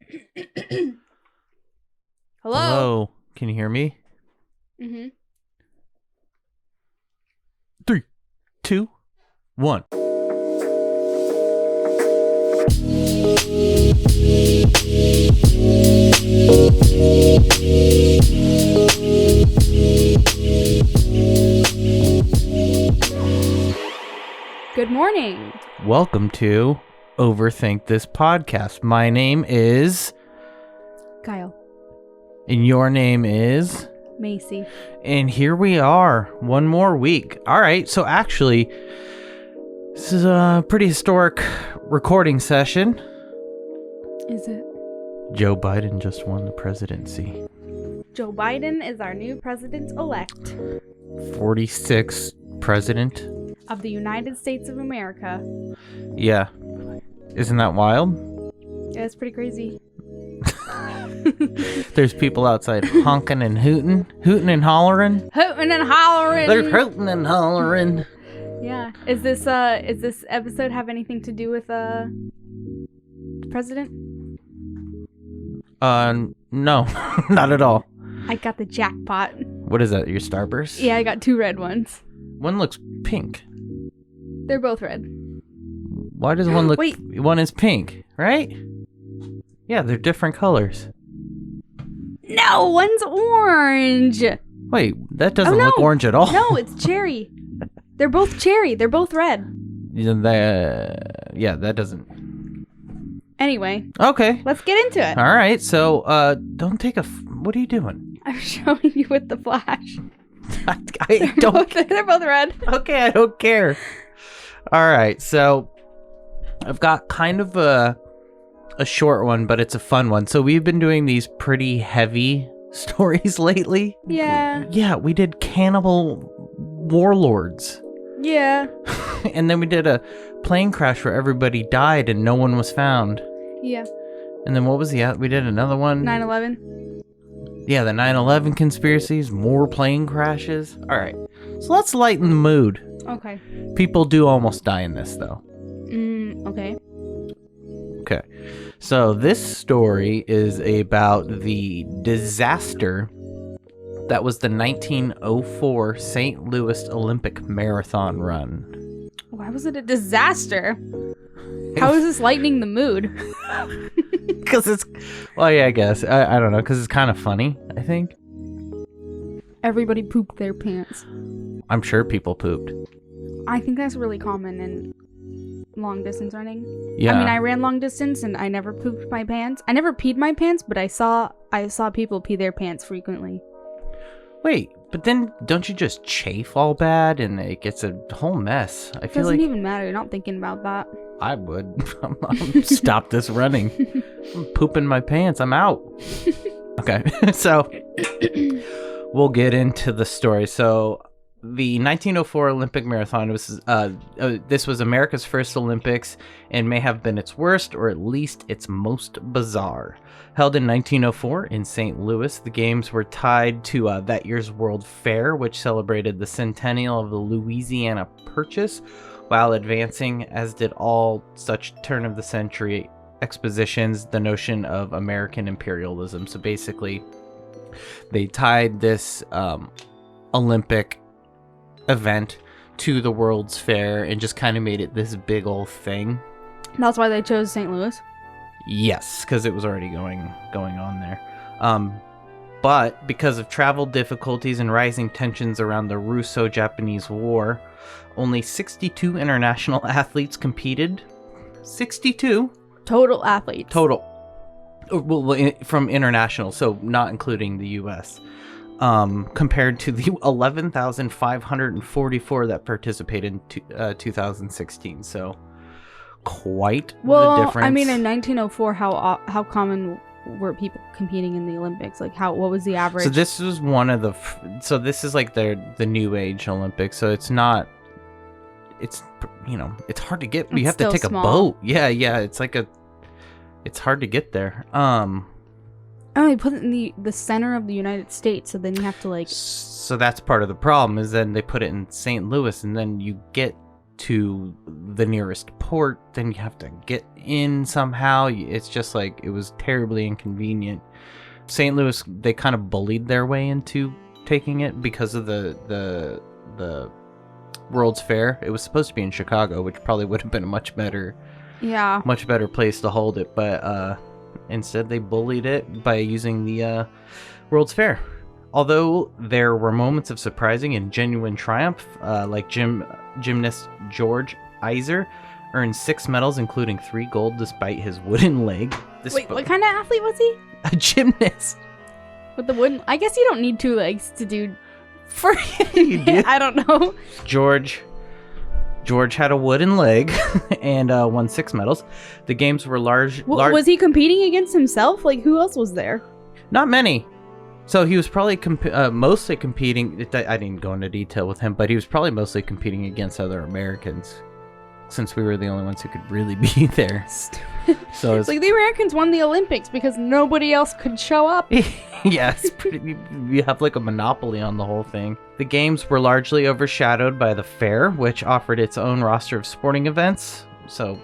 Hello? Hello. Can you hear me? Mm-hmm. 3, 2, 1. Good morning. Welcome to Overthink this podcast. My name is... Kyle. And your name is... Macy. And here we are, one more week. All right, so actually, this is a pretty historic recording session. Is it? Joe Biden just won the presidency. Joe Biden is our new president-elect 46th president. of the United States of America. Yeah. Isn't that wild? Yeah, it's pretty crazy. There's people outside honking and hooting and hollering. Hooting and hollering. They're hooting and hollering. Yeah. Is this episode have anything to do with the president? No, not at all. I got the jackpot. What is that? Your Starburst? Yeah, I got 2 red ones. One looks pink. They're both red. Why does one look... Wait. One is pink, right? Yeah, they're different colors. No, one's orange. Wait, that doesn't no. look orange at all. No, it's cherry. They're both cherry. They're both red. Yeah, that doesn't... Anyway, Okay. let's get into it. All right, so, don't take a... What are you doing? I'm showing you with the flash. I don't... They're both red. Okay, I don't care. All right, so I've got kind of a short one, but it's a fun one. So we've been doing these pretty heavy stories lately. Yeah. Yeah, we did cannibal warlords. Yeah. And then we did a plane crash where everybody died and no one was found. Yeah. And then what was we did another one? 9/11. Yeah, the 9/11 conspiracies, more plane crashes. All right, so let's lighten the mood. Okay. People do almost die in this, though. Okay. Okay, so this story is about the disaster that was the 1904 St. Louis Olympic Marathon run. Why was it a disaster? How is this lightening the mood? Because it's... Well, yeah, I guess. I don't know, because it's kind of funny, I think. Everybody pooped their pants. I'm sure people pooped. I think that's really common in long distance running. Yeah. I mean, I ran long distance and I never pooped my pants. I never peed my pants, but I saw people pee their pants frequently. Wait, but then don't you just chafe all bad and it gets a whole mess? I feel Doesn't like even matter. You're not thinking about that. I would. I'm stop this running. I'm pooping my pants. I'm out. Okay, so we'll get into the story. So the 1904 Olympic Marathon was this was America's first Olympics and may have been its worst or at least its most bizarre. Held in 1904 in St. Louis, the games were tied to that year's World Fair, which celebrated the centennial of the Louisiana Purchase, while advancing, as did all such turn-of-the-century expositions, the notion of American imperialism. So basically, they tied this Olympic event to the World's Fair and just kind of made it this big old thing. That's why they chose St. Louis. Yes, because it was already going on there. But because of travel difficulties and rising tensions around the Russo-Japanese War, only 62 international athletes competed. 62? Total athletes. Total. Well, from international, so not including the U.S. Compared to the 11,544 that participated in 2016. So quite the difference. I mean, in 1904, how common were people competing in the Olympics? Like, what was the average? So this was one of the... So this is like the New Age Olympics. So it's not... It's, it's hard to get... You have to take a boat. Yeah. It's like it's hard to get there. Oh, they put it in the center of the United States, so then you have to, like... So that's part of the problem, is then they put it in St. Louis, and then you get to the nearest port. Then you have to get in somehow. It's just like, it was terribly inconvenient. St. Louis, they kind of bullied their way into taking it because of the World's Fair. It was supposed to be in Chicago, which probably would have been a much better place to hold it, but instead they bullied it by using the World's Fair. Although there were moments of surprising and genuine triumph, like gymnast George Iser earned 6 medals, including 3 gold, despite his wooden leg. Wait, what kind of athlete was he? A gymnast. With the wooden... I guess you don't need 2 legs to do... You do? I don't know. George had a wooden leg and won 6 medals. The games were large. Was he competing against himself? Like, who else was there? Not many. So he was probably mostly competing. I didn't go into detail with him, but he was probably mostly competing against other Americans, since we were the only ones who could really be there. Stupid. So it's like the Americans won the Olympics because nobody else could show up. Yeah, it's pretty. You have like a monopoly on the whole thing. The games were largely overshadowed by the fair, which offered its own roster of sporting events. So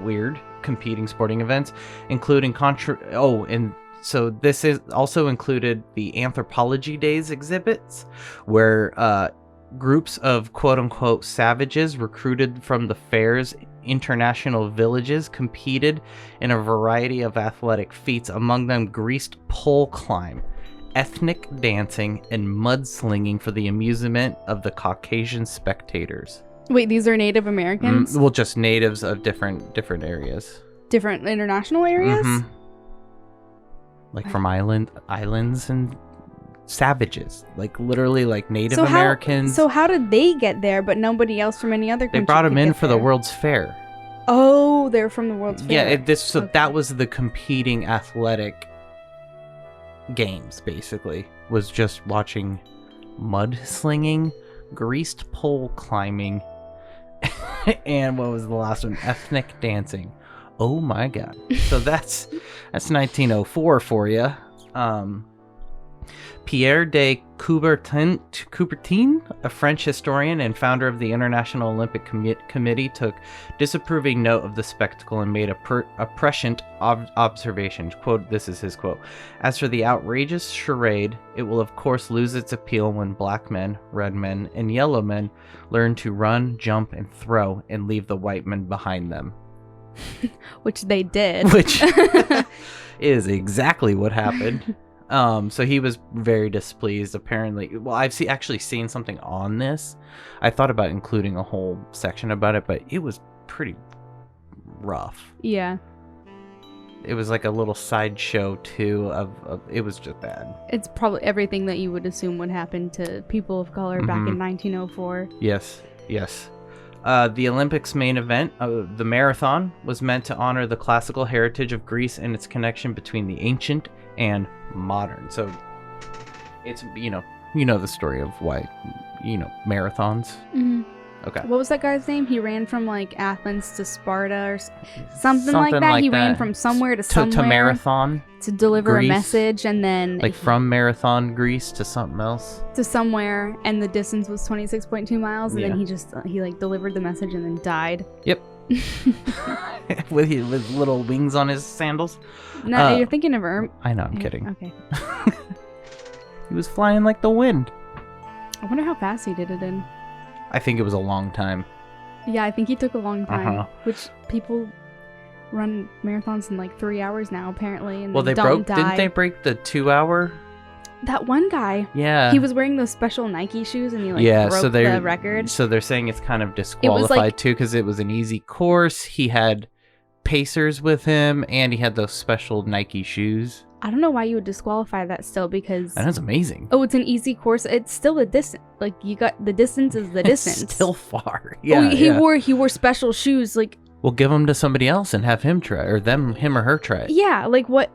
weird, competing sporting events, including so this is also included the Anthropology Days exhibits, where groups of quote-unquote savages recruited from the fair's international villages competed in a variety of athletic feats, among them greased pole climb, ethnic dancing, and mudslinging for the amusement of the Caucasian spectators. Wait, these are Native Americans? Well, just natives of different areas. Different international areas? Mm-hmm. Like from islands and savages, like literally like Native Americans. So how did they get there, but nobody else from any other country? They brought them in for there? the World's Fair. Oh, they're from the World's Fair. Yeah, that was the competing athletic games, basically. Was just watching mudslinging, greased pole climbing, and what was the last one? Ethnic dancing. Oh my god. So that's 1904 for you. Pierre de Coubertin, a French historian and founder of the International Olympic Committee, took disapproving note of the spectacle and made a prescient observation. Quote, this is his quote: "As for the outrageous charade, it will of course lose its appeal when black men, red men, and yellow men learn to run, jump, and throw, and leave the white men behind them." Which they did. Which is exactly what happened. So he was very displeased, apparently. Well, I've actually seen something on this. I thought about including a whole section about it, but it was pretty rough. Yeah. It was like a little sideshow, too, of it was just bad. It's probably everything that you would assume would happen to people of color back in 1904. Yes. The Olympics' main event, the marathon, was meant to honor the classical heritage of Greece and its connection between the ancient and modern. So it's, you know the story of why, marathons. Mm-hmm. Okay. What was that guy's name? He ran from like Athens to Sparta or something like that. He ran from somewhere to somewhere. To marathon. To deliver Greece, a message, and then from Marathon, Greece to something else. To somewhere, and the distance was 26.2 miles, and then he delivered the message and then died. Yep. with little wings on his sandals. No, you're thinking of I know, I'm kidding. Okay. He was flying like the wind. I wonder how fast he did it in. I think it was a long time. Yeah, I think he took a long time. Which people run marathons in like 3 hours now, apparently. And didn't they break the 2 hour? That one guy. Yeah. He was wearing those special Nike shoes and he broke the record. So they're saying it's kind of disqualified too, because it was an easy course. He had pacers with him and he had those special Nike shoes. I don't know why you would disqualify that still, because that's amazing. Oh, it's an easy course. It's still a distance. Like, you got the distance is the distance. It's still far. Yeah. He wore special shoes. Like, we'll give them to somebody else and have him try, or him or her try it. Yeah. Like, what?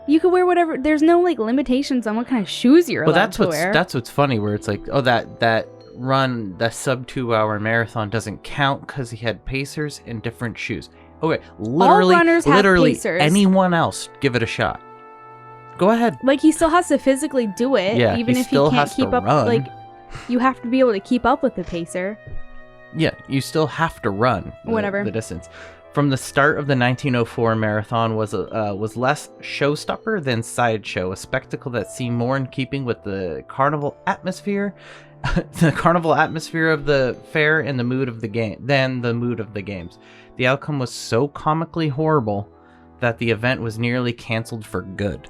You could wear whatever. There's no like limitations on what kind of shoes you're allowed to wear. That's what's funny. Where it's like, oh, that run, that sub 2 hour marathon doesn't count because he had pacers and different shoes. Okay, literally pacers. Anyone else, give it a shot. Go ahead. Like, he still has to physically do it, even if he can't keep up. Run. Like, you have to be able to keep up with the pacer. Yeah, you still have to run Whatever the distance. From the start of the 1904 marathon was less showstopper than sideshow, a spectacle that seemed more in keeping with the carnival atmosphere, the carnival atmosphere of the fair and the mood of the game than the mood of the games. The outcome was so comically horrible that the event was nearly canceled for good.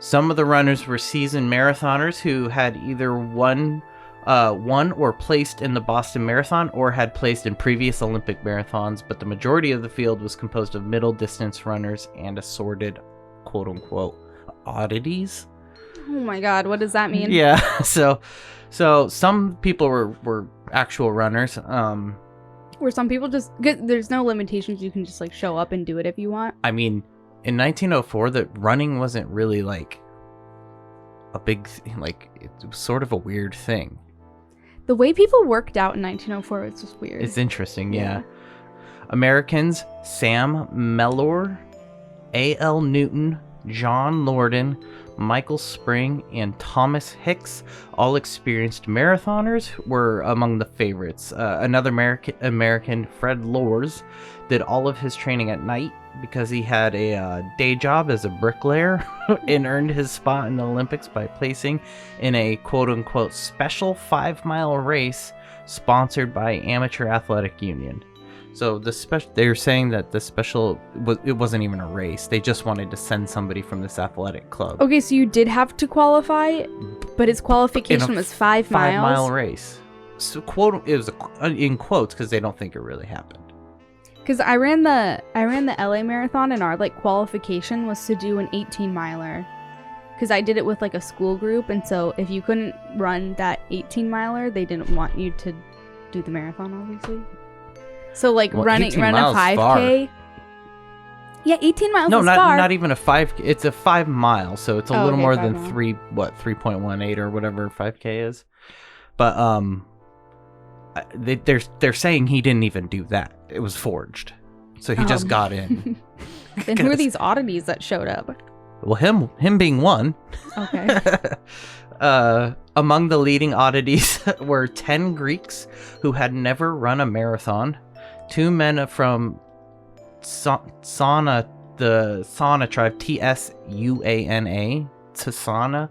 Some of the runners were seasoned marathoners who had either won or placed in the Boston Marathon or had placed in previous Olympic marathons, but the majority of the field was composed of middle distance runners and assorted quote-unquote oddities. Oh my god, what does that mean? Yeah, so some people were actual runners. Were some people just... There's no limitations, you can just like show up and do it if you want. I mean, in 1904, the running wasn't really like a big like, it was sort of a weird thing. The way people worked out in 1904 was just weird. It's interesting, yeah. Americans Sam Mellor, A.L. Newton, John Lorden, Michael Spring, and Thomas Hicks, all experienced marathoners, were among the favorites. Another American, Fred Lors, did all of his training at night because he had a day job as a bricklayer and earned his spot in the Olympics by placing in a quote-unquote special 5-mile race sponsored by Amateur Athletic Union. So they're saying that the special, it wasn't even a race. They just wanted to send somebody from this athletic club. Okay, so you did have to qualify, but his qualification was 5 miles? 5-mile race. So it was in quotes because they don't think it really happened. Because I ran the LA marathon, and our like qualification was to do an 18-miler. Because I did it with like a school group, and so if you couldn't run that 18-miler, they didn't want you to do the marathon, obviously. So like run a 5K. Far. Yeah, 18 miles no, is far. not even a 5. It's a 5 mile, so it's a little more than 3.18 or whatever 5K is. But they're saying he didn't even do that. It was forged. So he just got in. Then who are these oddities that showed up? Well, him being one. Okay. Among the leading oddities were 10 Greeks who had never run a marathon, 2 men from Tsana, the Tsana tribe, Tsuana, Tsana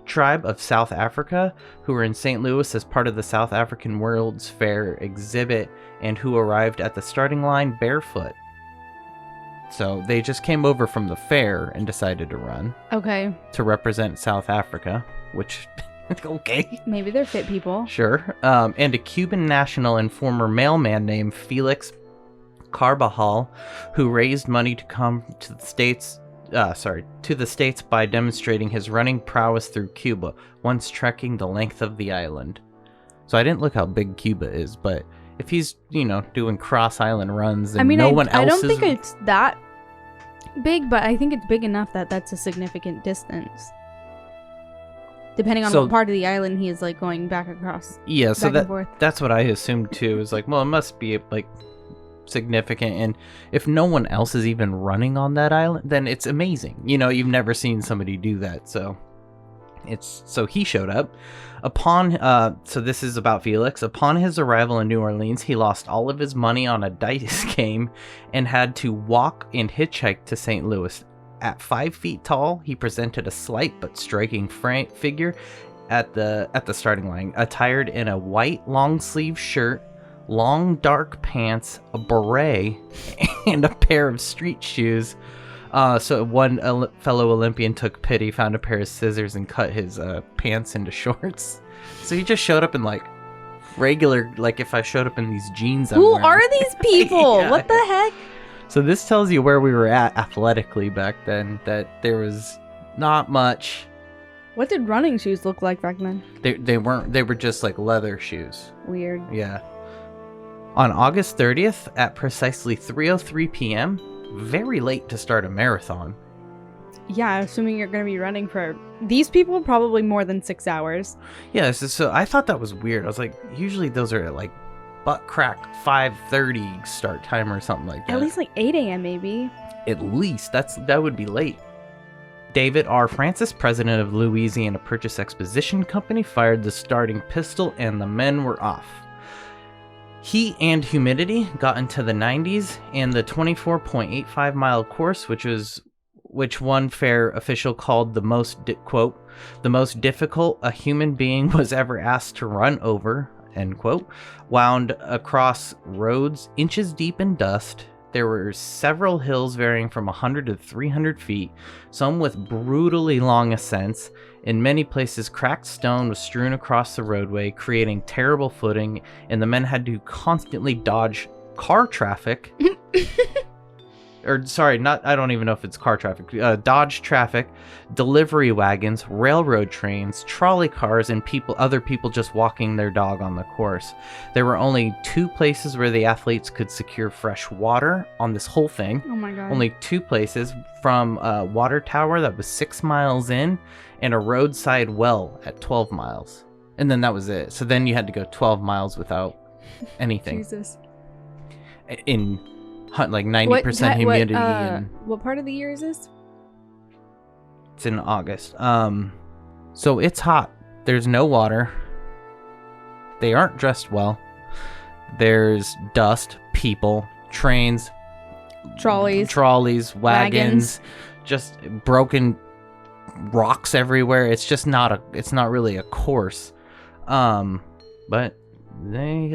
tribe of South Africa, who were in St. Louis as part of the South African World's Fair exhibit and who arrived at the starting line barefoot. So they just came over from the fair and decided to run. Okay. To represent South Africa, which, okay. Maybe they're fit people. Sure. And a Cuban national and former mailman named Felix Carbajal, who raised money to come to the States by demonstrating his running prowess through Cuba, once trekking the length of the island. So I didn't look how big Cuba is, but if he's, doing cross-island runs and no one else I don't think it's that big, but I think it's big enough that that's a significant distance. Depending on what part of the island he is, like, going back across. Yeah, so and forth. That's what I assumed, too. Is like, well, it must be, like, significant, and if no one else is even running on that island, then it's amazing. You've never seen somebody do that, so he showed up. So this is about Felix. Upon his arrival in New Orleans, he lost all of his money on a dice game and had to walk and hitchhike to St. Louis. At 5 feet tall, he presented a slight but striking figure at the starting line, attired in a white long-sleeve shirt, long dark pants, a beret, and a pair of street shoes. So one fellow Olympian took pity, found a pair of scissors, and cut his pants into shorts. So he just showed up in like regular, like if I showed up in these jeans. Who are these people? Yeah. What the heck? So this tells you where we were at athletically back then, that there was not much. What did running shoes look like back then? They were just like leather shoes. Weird. Yeah. On August 30th at precisely 3:03 p.m., very late to start a marathon. Yeah, assuming you're going to be running for these people, probably more than 6 hours. Yeah, so I thought that was weird. I was like, usually those are at like butt crack 5:30 start time or something like that. At least like 8 a.m. maybe. At least that would be late. David R. Francis, president of Louisiana Purchase Exposition Company, fired the starting pistol and the men were off. Heat and humidity got into the 90s, and the 24.85 mile course, which one fair official called the most, quote, the most difficult a human being was ever asked to run over, end quote, wound across roads inches deep in dust. There were several hills varying from 100 to 300 feet, some with brutally long ascents. In many places, cracked stone was strewn across the roadway, creating terrible footing, and the men had to constantly dodge car traffic. Or, sorry, I don't even know if it's car traffic. Dodge traffic, delivery wagons, railroad trains, trolley cars, and other people just walking their dog on the course. There were only 2 places where the athletes could secure fresh water on this whole thing. Oh my god. Only 2 places, from a water tower that was 6 miles in, and a roadside well at 12 miles. And then that was it. So then you had to go 12 miles without anything. Jesus. In like 90% humidity. What part of the year is this? It's in August. So it's hot. There's no water. They aren't dressed well. There's dust, people, trains, trolleys, wagons, just broken rocks everywhere. It's just it's not really a course. But they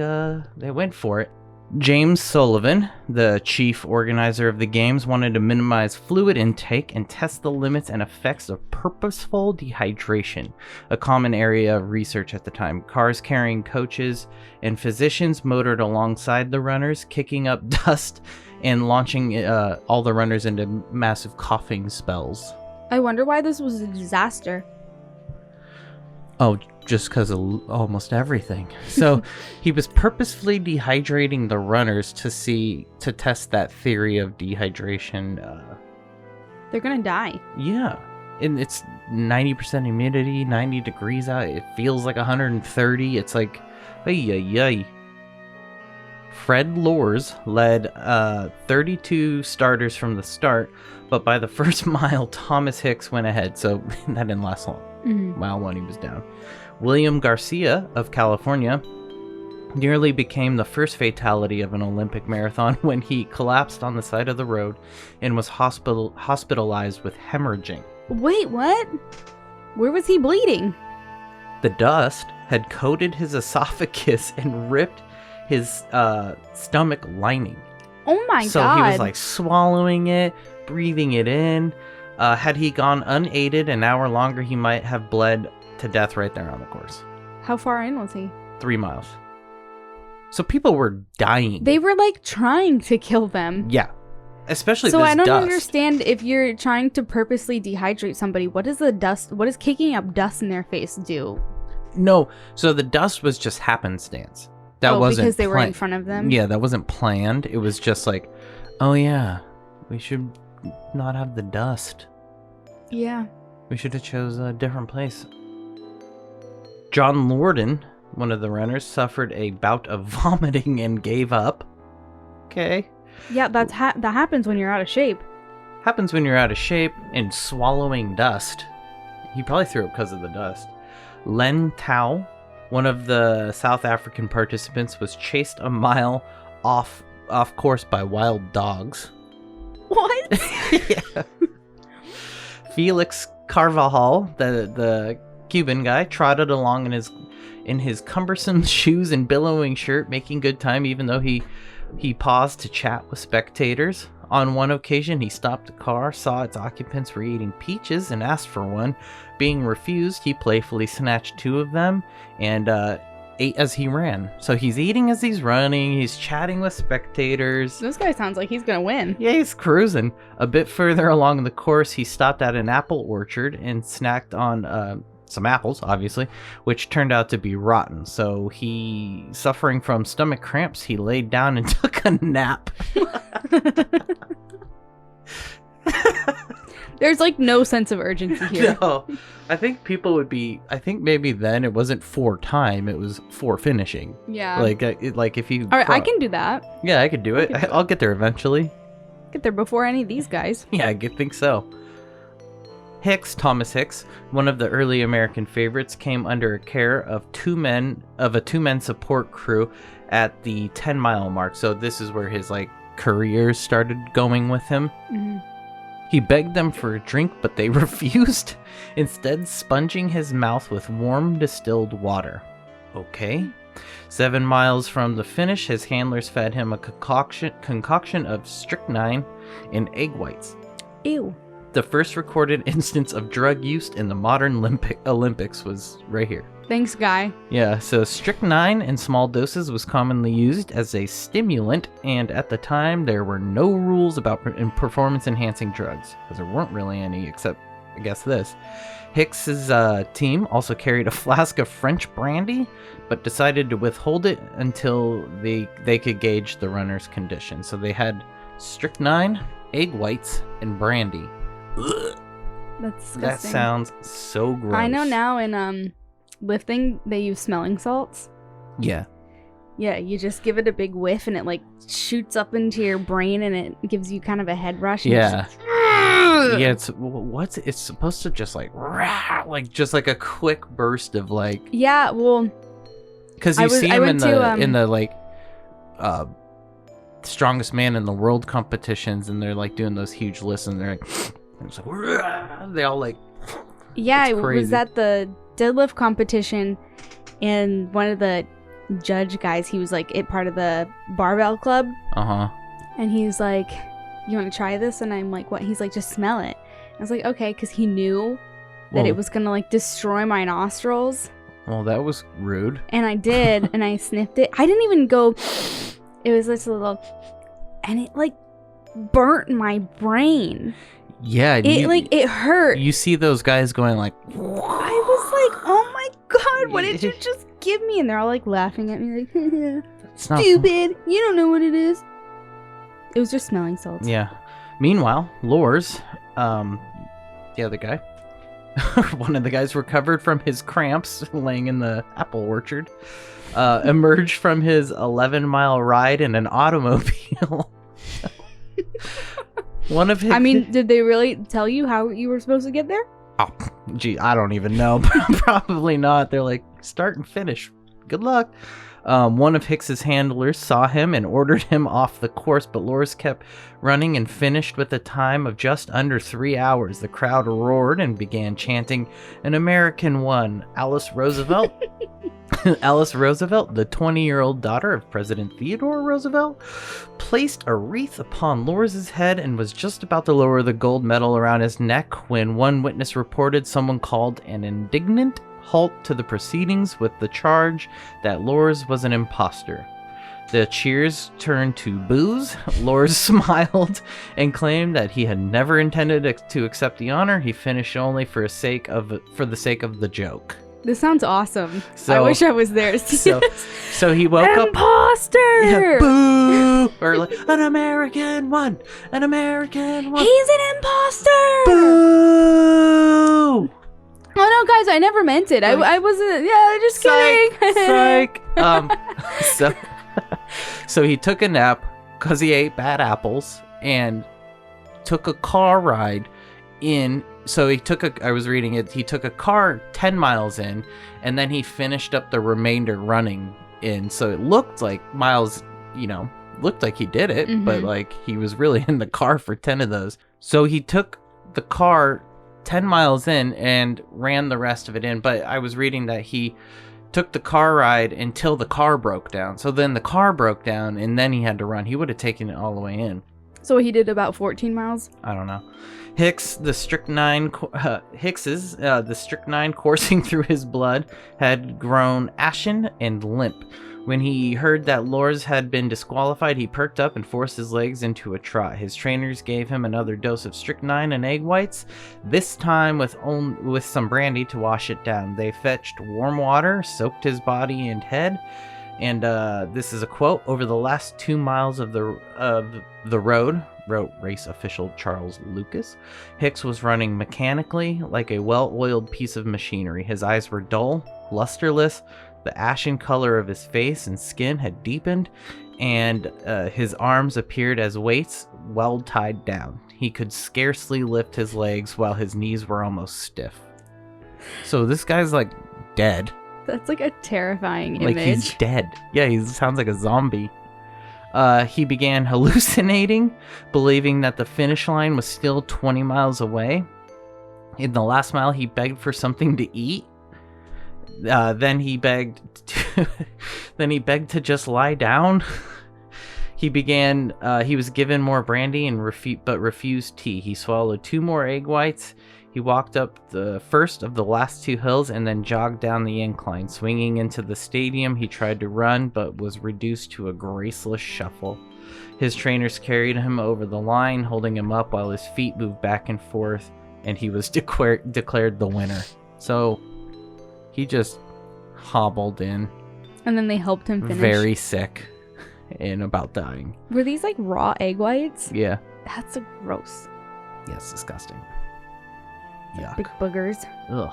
went for it. James Sullivan, the chief organizer of the games, wanted to minimize fluid intake and test the limits and effects of purposeful dehydration, a common area of research at the time. Cars carrying coaches and physicians motored alongside the runners, kicking up dust and launching all the runners into massive coughing spells. I wonder why this was a disaster. Oh, just because of almost everything. So he was purposefully dehydrating the runners to test that theory of dehydration. They're gonna die. Yeah. And it's 90% humidity, 90 degrees out. It feels like 130. It's like, ay. Fred Lors led 32 starters from the start, but by the first mile, Thomas Hicks went ahead, so that didn't last long. Mile 1, he was down. William Garcia of California nearly became the first fatality of an Olympic marathon when he collapsed on the side of the road and was hospitalized with hemorrhaging. Wait, what? Where was he bleeding? The dust had coated his esophagus and ripped his stomach lining. Oh my god. So he was like swallowing it, breathing it in. Had he gone unaided an hour longer, he might have bled to death right there on the course. How far in was he? 3 miles. So people were dying. They were like trying to kill them. Yeah. Especially so this I don't dust. understand, if you're trying to purposely dehydrate somebody, what does kicking up dust in their face do? No, so the dust was just happenstance. That wasn't because they were in front of them? Yeah, that wasn't planned. It was just like, oh yeah, we should not have the dust. Yeah. We should have chose a different place. John Lorden, one of the runners, suffered a bout of vomiting and gave up. Okay. Yeah, that happens when you're out of shape. Happens when you're out of shape and swallowing dust. He probably threw up because of the dust. Len Tao, one of the South African participants, was chased a mile off course by wild dogs. What? Yeah. Felix Carvajal, the Cuban guy, trotted along in his cumbersome shoes and billowing shirt, making good time even though he paused to chat with spectators. On one occasion, he stopped a car, saw its occupants were eating peaches, and asked for one. Being refused, he playfully snatched 2 of them and ate as he ran. So he's eating as he's running, he's chatting with spectators. This guy sounds like he's gonna win. Yeah, he's cruising. A bit further along the course, he stopped at an apple orchard and snacked on some apples, obviously, which turned out to be rotten. So he, suffering from stomach cramps, he laid down and took a nap. There's like no sense of urgency here. No, I think maybe then it wasn't for time, it was for finishing. Yeah. Like if you... All right, I can do that. Yeah, I could do it. I'll get there eventually. Get there before any of these guys. Yeah, I think so. Thomas Hicks, one of the early American favorites, came under care of a two-men support crew at the 10-mile mark. So this is where his career started going with him. Mm-hmm. He begged them for a drink, but they refused, instead sponging his mouth with warm distilled water. Okay. 7 miles from the finish, his handlers fed him a concoction of strychnine in egg whites. Ew. The first recorded instance of drug use in the modern Olympics was right here. Thanks, guy. Yeah, so strychnine in small doses was commonly used as a stimulant, and at the time there were no rules about performance-enhancing drugs, because there weren't really any except, I guess, this. Hicks's team also carried a flask of French brandy, but decided to withhold it until they could gauge the runner's condition. So they had strychnine, egg whites, and brandy. Ugh. That's disgusting. That sounds so gross. I know now in lifting they use smelling salts. Yeah. Yeah, you just give it a big whiff and it shoots up into your brain and it gives you kind of a head rush. And Yeah. Yeah, it's supposed to just just a quick burst of Yeah, well, because you see him in the strongest man in the world competitions, and they're doing those huge lists, and they're it's they all yeah, it crazy. was at the deadlift competition, and one of the judge guys, he was part of the barbell club. And he's like, "You want to try this?" And I'm like, "What?" He's like, "Just smell it." I was like, "Okay," because he knew that it was gonna destroy my nostrils. Well, that was rude. And I did, and I sniffed it. I didn't even go. It was just a little, and it burnt my brain. Yeah, it hurt. You see those guys going I was like, "Oh my god, what did you just give me?" And they're all laughing at me it's not "Stupid, you don't know what it is." It was just smelling salts. Yeah. Meanwhile, Lors, the other guy, one of the guys recovered from his cramps laying in the apple orchard, emerged from his 11-mile ride in an automobile. One of his... I mean, did they really tell you how you were supposed to get there? Oh, gee, I don't even know. Probably not. They're like, start and finish. Good luck. One of Hicks's handlers saw him and ordered him off the course, but Lors kept running and finished with a time of just under 3 hours. The crowd roared and began chanting, "An American won." Alice Roosevelt, the 20-year-old daughter of President Theodore Roosevelt, placed a wreath upon Lors's head and was just about to lower the gold medal around his neck when one witness reported someone called an indignant halt to the proceedings with the charge that Lors was an imposter. The cheers turned to boos. Lors smiled and claimed that he had never intended to accept the honor. He finished only for the sake of the joke. This sounds awesome. I wish I was there. So he woke up. Imposter! Yeah, boo! Or an American won! An American won! He's an imposter! Boo! Oh no, guys! I never meant it. I wasn't. Yeah, just Psych! kidding. So he took a nap because he ate bad apples and took a car ride in. So he took I was reading it. He took a car 10 miles in, and then he finished up the remainder running in. So it looked like Miles, looked like he did it, Mm-hmm. but he was really in the car for 10 of those. So he took the car 10 miles in and ran the rest of it in. But I was reading that he took the car ride until the car broke down. So then the car broke down, and then he had to run. He would have taken it all the way in. So he did about 14 miles? I don't know. The strychnine coursing through his blood had grown ashen and limp. When he heard that Lors had been disqualified, he perked up and forced his legs into a trot. His trainers gave him another dose of strychnine and egg whites, this time with some brandy to wash it down. They fetched warm water, soaked his body and head, and this is a quote: "Over the last 2 miles of the road," wrote race official Charles Lucas, "Hicks was running mechanically like a well-oiled piece of machinery. His eyes were dull, lusterless, The ashen color of his face and skin had deepened, and his arms appeared as weights well tied down. He could scarcely lift his legs while his knees were almost stiff. So this guy's like dead. That's like a terrifying Like image. he's dead. Yeah, he sounds like a zombie. He began hallucinating, believing that the finish line was still 20 miles away. In the last mile, he begged for something to eat. Then he begged to just lie down. He was given more brandy but refused tea. He swallowed 2 more egg whites. He walked up the first of the last 2 hills and then jogged down the incline. Swinging into the stadium, he tried to run but was reduced to a graceless shuffle. His trainers carried him over the line, holding him up while his feet moved back and forth, and he was declared the winner. So he just hobbled in. And then they helped him finish. Very sick and about dying. Were these like raw egg whites? Yeah. That's gross. Yes, disgusting. Yuck. Big boogers. Ugh.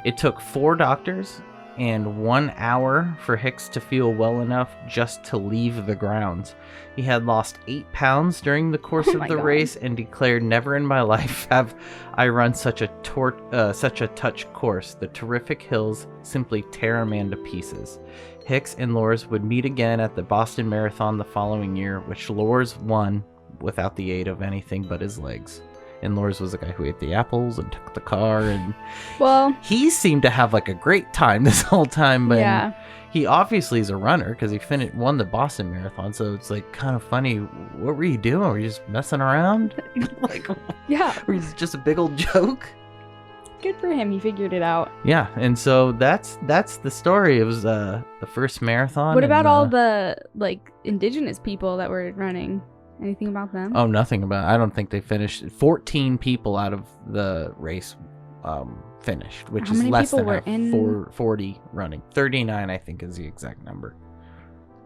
It took 4 doctors and 1 hour for Hicks to feel well enough just to leave the grounds. He had lost 8 pounds during the course of the race and declared, "Never in my life have I run such a touch course. The terrific hills simply tear a man to pieces." Hicks and Lors would meet again at the Boston Marathon the following year, which Lors won without the aid of anything but his legs. And Lors was the guy who ate the apples and took the car, and he seemed to have like a great time this whole time. But yeah, he obviously is a runner because he won the Boston Marathon. So it's like kind of funny. What were you doing? Were you just messing around? Like, yeah, were you just a big old joke? Good for him. He figured it out. Yeah, and so that's the story. It was the first marathon. What about all the like indigenous people that were running? Anything about them? Oh, nothing about. I don't think they finished. 14 people out of the race finished, which is less than 40 running. 39, I think, is the exact number.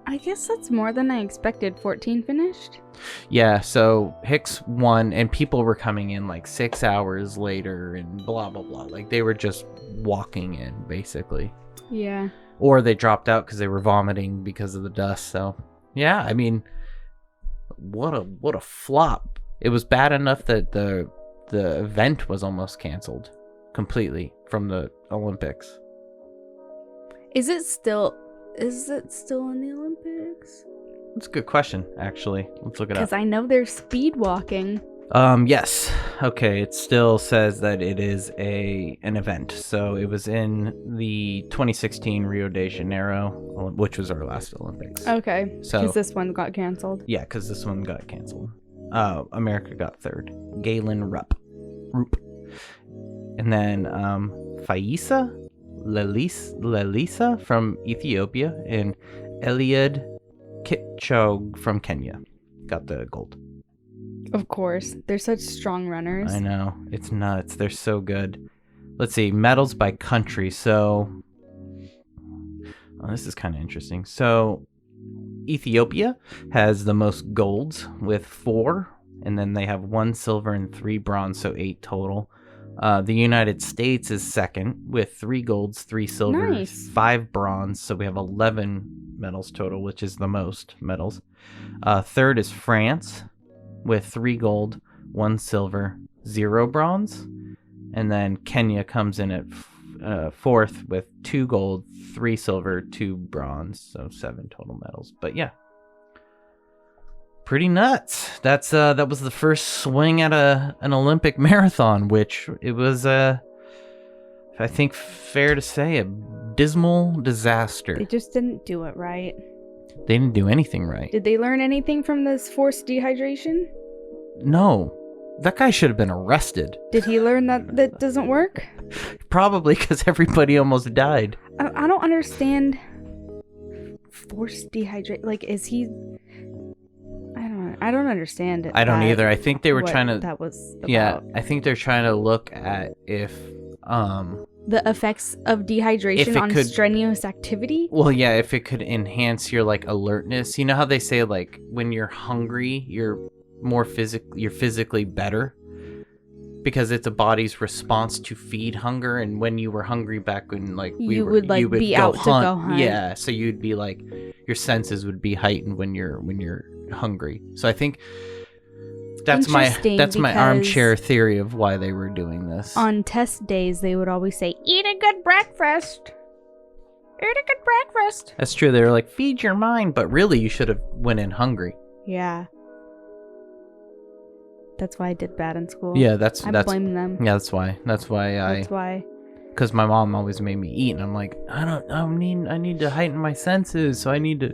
I guess that's more than I expected. 14 finished? Yeah, so Hicks won, and people were coming in like 6 hours later and blah, blah, blah. Like, they were just walking in, basically. Yeah. Or they dropped out because they were vomiting because of the dust. So, yeah, I mean, what a flop. It was bad enough that the event was almost canceled completely from the Olympics. Is it still in the Olympics? That's a good question, actually. Let's look it up. Because I know they're speed walking. Yes. Okay, it still says that it is an event. So it was in the 2016 Rio de Janeiro, which was our last Olympics. Okay, so because this one got canceled. Yeah, because this one got canceled. America got 3rd. Galen Rupp. And then Faisa Lelisa from Ethiopia and Eliud Kipchoge from Kenya got the gold. Of course. They're such strong runners. I know. It's nuts. They're so good. Let's see. Medals by country. So, this is kind of interesting. So, Ethiopia has the most golds with 4. And then they have 1 silver and 3 bronze, so 8 total. The United States is second with 3 golds, 3 silvers, 5 bronze. So we have 11 medals total, which is the most medals. Third is France with 3 gold, 1 silver, 0 bronze. And then Kenya comes in at 4th with 2 gold, 3 silver, 2 bronze. So 7 total medals. But yeah. Pretty nuts. That was the first swing at an Olympic marathon, which it was I think fair to say a dismal disaster. They just didn't do it right. They didn't do anything right. Did they learn anything from this forced dehydration? No. That guy should have been arrested. Did he learn that doesn't work? Probably because everybody almost died. I don't understand forced dehydration. Like, is he... I don't understand it. I don't either. I think they were trying to... That was about. Yeah, I think they're trying to look at if... the effects of dehydration on strenuous activity? Well, yeah, if it could enhance your, like, alertness. You know how they say, like, when you're hungry, you're physically better? because it's a body's response to feed hunger, and when you were hungry back when like you would be out to go hunt. Yeah, so you'd be like, your senses would be heightened when you're hungry. So I think that's my armchair theory of why they were doing this. On test days, they would always say, "Eat a good breakfast. Eat a good breakfast." That's true. They were like, feed your mind, but really you should have went in hungry. Yeah. That's why I did bad in school. Yeah, I blame them. Yeah, that's why. That's why. Because my mom always made me eat, and I'm like, I need to heighten my senses, so I need to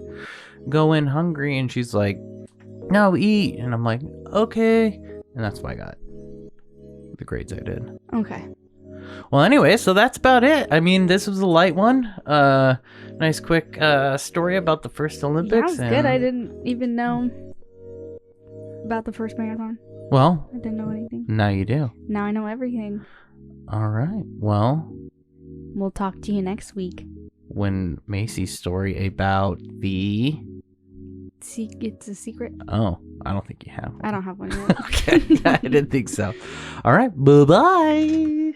go in hungry. And she's like, no, eat. And I'm like, okay. And that's why I got the grades I did. Okay. Well, anyway, so that's about it. I mean, this was a light one. Nice quick story about the first Olympics. Yeah, that was good. I didn't even know about the first marathon. Well, I didn't know anything. Now you do. Now I know everything. All right. Well, we'll talk to you next week. When Macy's story about the... It's a secret. Oh, I don't think you have one. I don't have one yet. Okay, I didn't think so. All right. Bye-bye.